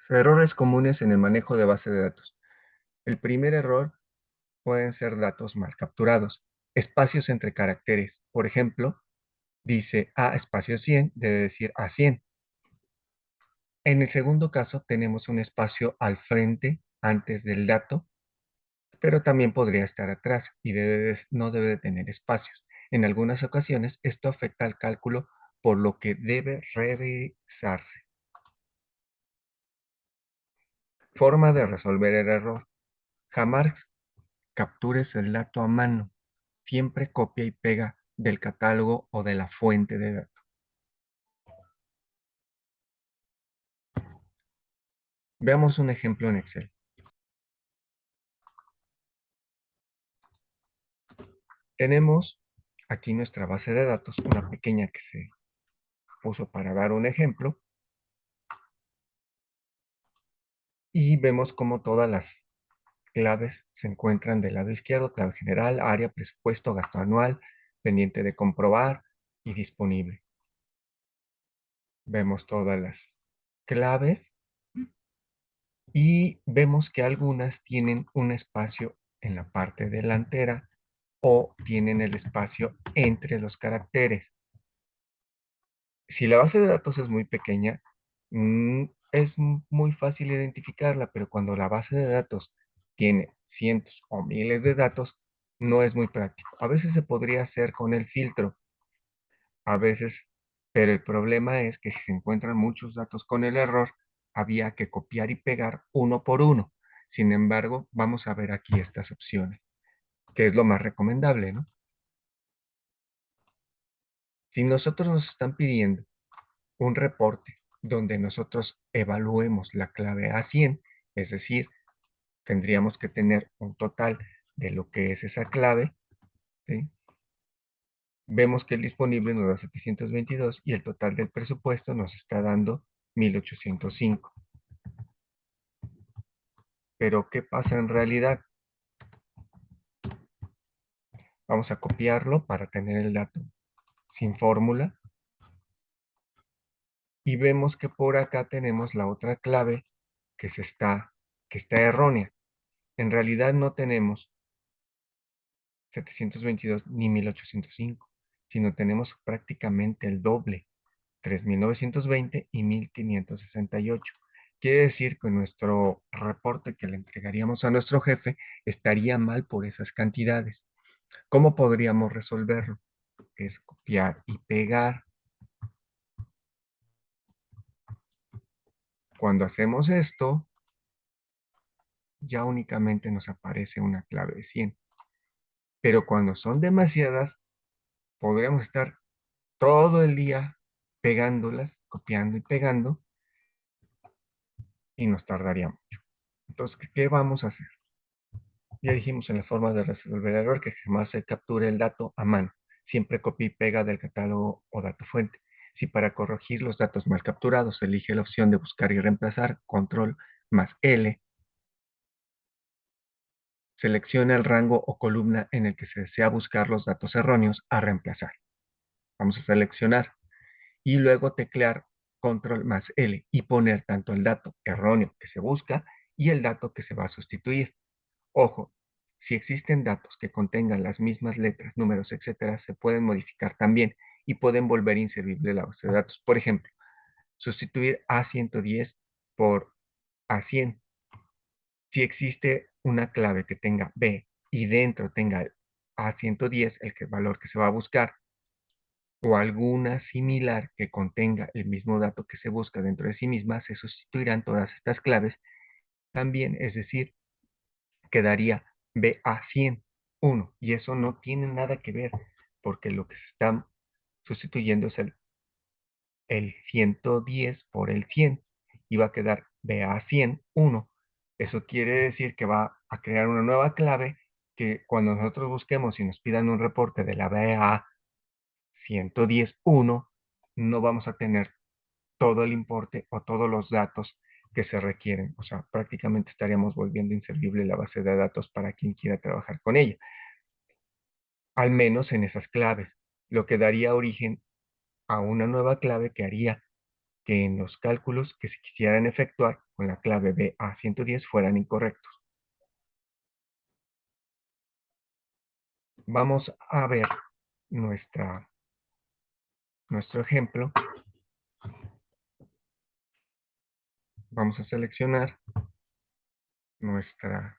Errores comunes en el manejo de base de datos. El primer error pueden ser datos mal capturados. Espacios entre caracteres. Por ejemplo, dice A espacio 100, debe decir A100. En el segundo caso tenemos un espacio al frente antes del dato, pero también podría estar atrás y no debe de tener espacios. En algunas ocasiones esto afecta al cálculo, por lo que debe revisarse. Forma de resolver el error. Jamás captures el dato a mano. Siempre copia y pega del catálogo o de la fuente de datos. Veamos un ejemplo en Excel. Tenemos aquí nuestra base de datos, una pequeña que se puso para dar un ejemplo, y vemos cómo todas las claves se encuentran del lado izquierdo: clave general, área, presupuesto, gasto anual, pendiente de comprobar y disponible. Vemos todas las claves y vemos que algunas tienen un espacio en la parte delantera o tienen el espacio entre los caracteres. Si la base de datos es muy pequeña, es muy fácil identificarla, pero cuando la base de datos tiene cientos o miles de datos, no es muy práctico. A veces se podría hacer con el filtro, a veces, pero el problema es que si se encuentran muchos datos con el error, había que copiar y pegar uno por uno. Sin embargo, vamos a ver aquí estas opciones, que es lo más recomendable, ¿no? Si nosotros nos están pidiendo un reporte donde nosotros evaluemos la clave A100, es decir, tendríamos que tener un total de lo que es esa clave, ¿sí? Vemos que el disponible nos da 722 y el total del presupuesto nos está dando 1805. Pero ¿qué pasa en realidad? Vamos a copiarlo para tener el dato sin fórmula y vemos que por acá tenemos la otra clave que está errónea. En realidad no tenemos 722 ni 1805, sino tenemos prácticamente el doble, 3920 y 1568. Quiere decir que nuestro reporte que le entregaríamos a nuestro jefe estaría mal por esas cantidades. ¿Cómo podríamos resolverlo? Es copiar y pegar. Cuando hacemos esto, ya únicamente nos aparece una clave de 100. Pero cuando son demasiadas, podríamos estar todo el día pegándolas, copiando y pegando, y nos tardaría mucho. Entonces, ¿qué vamos a hacer? Ya dijimos en la forma de resolver el error que jamás se capture el dato a mano. Siempre copia y pega del catálogo o dato fuente. Si para corregir los datos mal capturados elige la opción de buscar y reemplazar, control más L, selecciona el rango o columna en el que se desea buscar los datos erróneos a reemplazar. Vamos a seleccionar y luego teclear control más L y poner tanto el dato erróneo que se busca y el dato que se va a sustituir. Ojo, si existen datos que contengan las mismas letras, números, etcétera, se pueden modificar también y pueden volver inservible la base de datos. Por ejemplo, sustituir A110 por A100. Si existe una clave que tenga B y dentro tenga A110, valor que se va a buscar, o alguna similar que contenga el mismo dato que se busca dentro de sí misma, se sustituirán todas estas claves también, es decir, quedaría BA101 y eso no tiene nada que ver porque lo que se está sustituyendo es el 110 por el 100 y va a quedar BA101. Eso quiere decir que va a crear una nueva clave que cuando nosotros busquemos y nos pidan un reporte de la BA110.1, no vamos a tener todo el importe o todos los datos que se requieren. O sea, prácticamente estaríamos volviendo inservible la base de datos para quien quiera trabajar con ella, al menos en esas claves, lo que daría origen a una nueva clave que haría que en los cálculos que se quisieran efectuar con la clave BA110 fueran incorrectos. Vamos a ver nuestro ejemplo. Vamos a seleccionar nuestros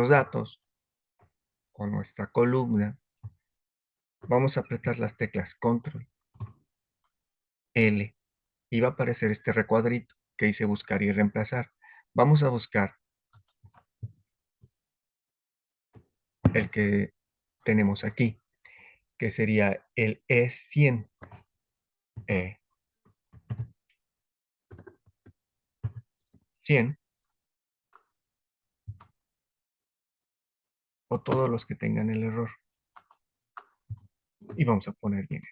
datos con nuestra columna. Vamos a apretar las teclas Control L y va a aparecer este recuadrito que dice buscar y reemplazar. Vamos a buscar el que tenemos aquí, que sería el E100. E100 o todos los que tengan el error. Y vamos a poner bien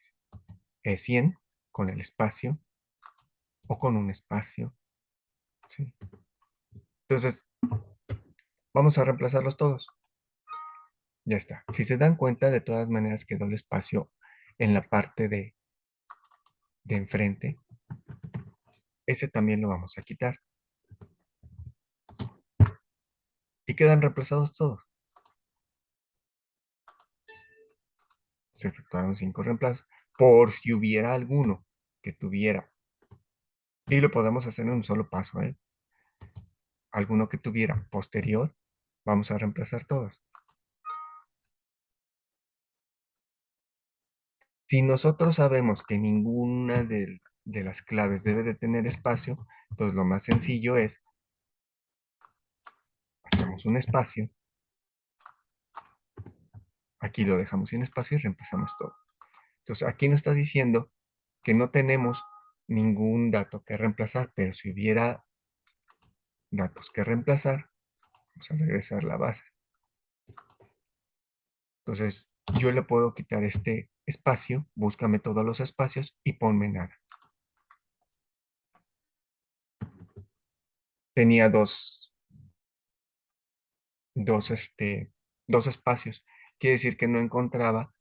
E100 con el espacio o con un espacio. ¿Sí? Entonces, vamos a reemplazarlos todos. Ya está. Si se dan cuenta, de todas maneras quedó el espacio en la parte de enfrente. Ese también lo vamos a quitar. Y quedan reemplazados todos. Se efectuaron 5 reemplazos. Por si hubiera alguno que tuviera, y lo podemos hacer en un solo paso, ¿eh? Alguno que tuviera posterior, vamos a reemplazar todos. Si nosotros sabemos que ninguna de las claves debe de tener espacio, pues lo más sencillo es, hacemos un espacio, aquí lo dejamos sin espacio y reemplazamos todo. Entonces aquí nos está diciendo que no tenemos ningún dato que reemplazar, pero si hubiera datos que reemplazar, vamos a regresar la base. Entonces yo le puedo quitar este espacio, búscame todos los espacios y ponme nada. Tenía dos, dos espacios. Quiere decir que no encontraba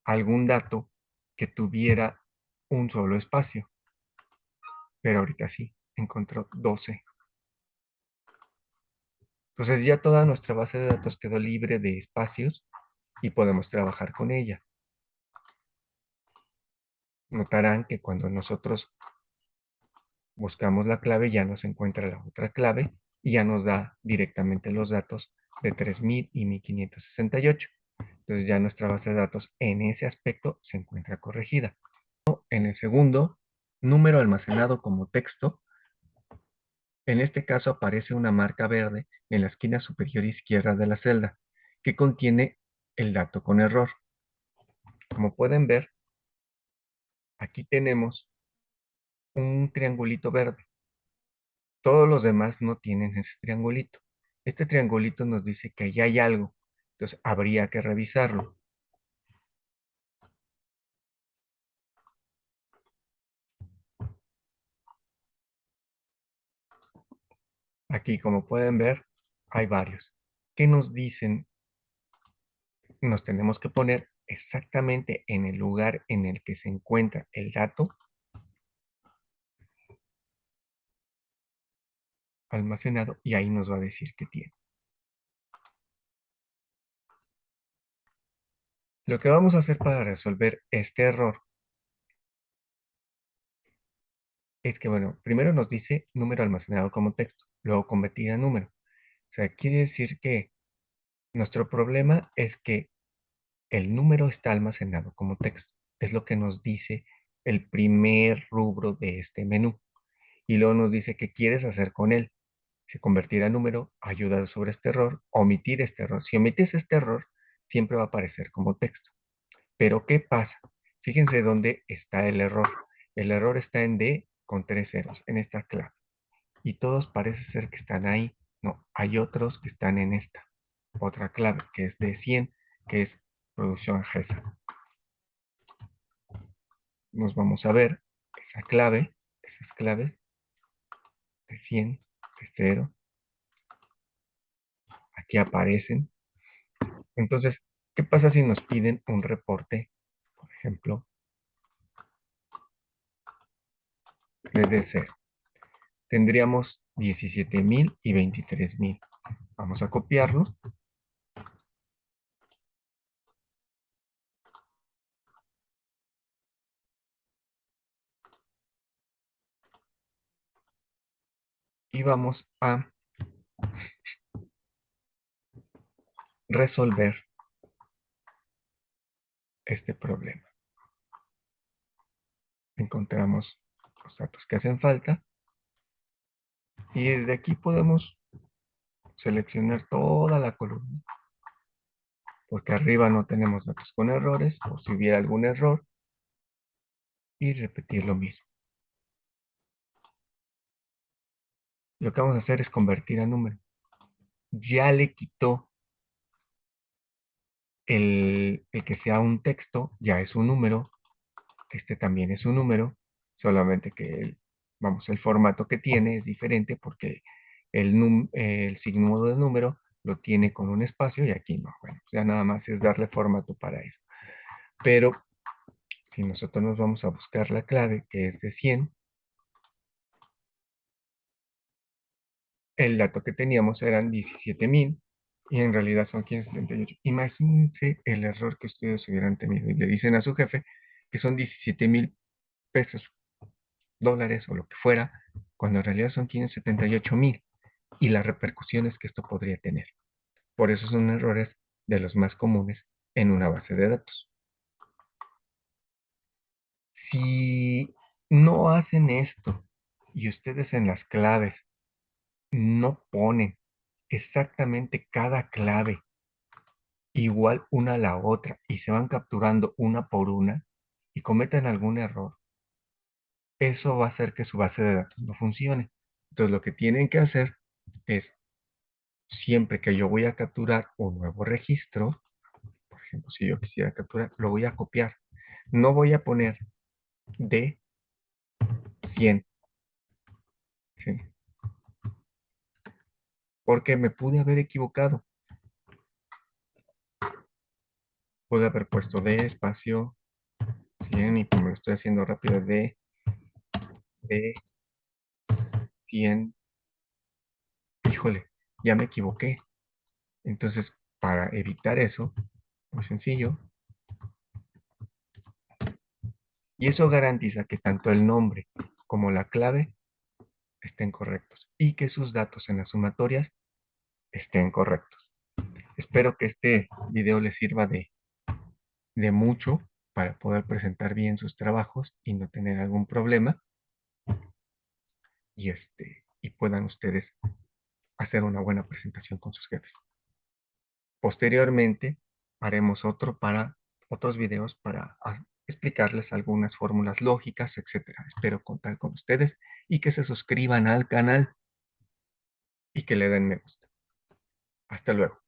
algún dato que tuviera un solo espacio. Pero ahorita sí, encontró 12. Entonces ya toda nuestra base de datos quedó libre de espacios y podemos trabajar con ella. Notarán que cuando nosotros buscamos la clave ya nos encuentra la otra clave y ya nos da directamente los datos de 3000 y 1568. Entonces ya nuestra base de datos en ese aspecto se encuentra corregida. En el segundo, número almacenado como texto. En este caso aparece una marca verde en la esquina superior izquierda de la celda que contiene el dato con error. Como pueden ver, aquí tenemos un triangulito verde. Todos los demás no tienen ese triangulito. Este triangulito nos dice que ahí hay algo. Entonces habría que revisarlo. Aquí, como pueden ver, hay varios. ¿Qué nos dicen? Nos tenemos que poner exactamente en el lugar en el que se encuentra el dato almacenado y ahí nos va a decir que tiene. Lo que vamos a hacer para resolver este error es que, bueno, primero nos dice número almacenado como texto, luego convertir a número. O sea, quiere decir que nuestro problema es que el número está almacenado como texto. Es lo que nos dice el primer rubro de este menú. Y luego nos dice qué quieres hacer con él. Si convertir a número, ayudar sobre este error, omitir este error. Si omites este error, siempre va a aparecer como texto. Pero ¿qué pasa? Fíjense dónde está el error. El error está en D con 3 ceros, en esta clave. Y todos parece ser que están ahí. No, hay otros que están en esta. Otra clave, que es de 100, que es producción GESA. Nos vamos a ver esa clave, esas claves de 100, de 0. Aquí aparecen. Entonces, ¿qué pasa si nos piden un reporte? Por ejemplo, desde cero. Tendríamos 17,000 y 23,000. Vamos a copiarlos y vamos a resolver este problema. Encontramos los datos que hacen falta y desde aquí podemos seleccionar toda la columna, porque arriba no tenemos datos con errores, o si hubiera algún error, y repetir lo mismo. Lo que vamos a hacer es convertir a número. Ya le quitó el que sea un texto, ya es un número. Este también es un número, solamente que el formato que tiene es diferente porque el signo de número lo tiene con un espacio y aquí no. Bueno, ya nada más es darle formato para eso. Pero si nosotros nos vamos a buscar la clave, que es de 100, el dato que teníamos eran 17,000 y en realidad son 578. Imagínense el error que ustedes hubieran tenido y le dicen a su jefe que son 17,000 pesos, dólares o lo que fuera, cuando en realidad son 578,000 y las repercusiones que esto podría tener. Por eso son errores de los más comunes en una base de datos. Si no hacen esto y ustedes en las claves no ponen exactamente cada clave igual una a la otra y se van capturando una por una y cometen algún error, eso va a hacer que su base de datos no funcione. Entonces lo que tienen que hacer es, siempre que yo voy a capturar un nuevo registro, por ejemplo, si yo quisiera capturar, lo voy a copiar. No voy a poner de 100, ¿sí? Porque me pude haber equivocado. Pude haber puesto de espacio 100 y como lo estoy haciendo rápido, de 100. Híjole, ya me equivoqué. Entonces, para evitar eso, muy sencillo, y eso garantiza que tanto el nombre como la clave estén correctos y que sus datos en las sumatorias estén correctos. Espero que este video les sirva de mucho para poder presentar bien sus trabajos y no tener algún problema y puedan ustedes hacer una buena presentación con sus jefes. Posteriormente haremos otros videos para explicarles algunas fórmulas lógicas, etcétera. Espero contar con ustedes y que se suscriban al canal y que le den me gusta. Hasta luego.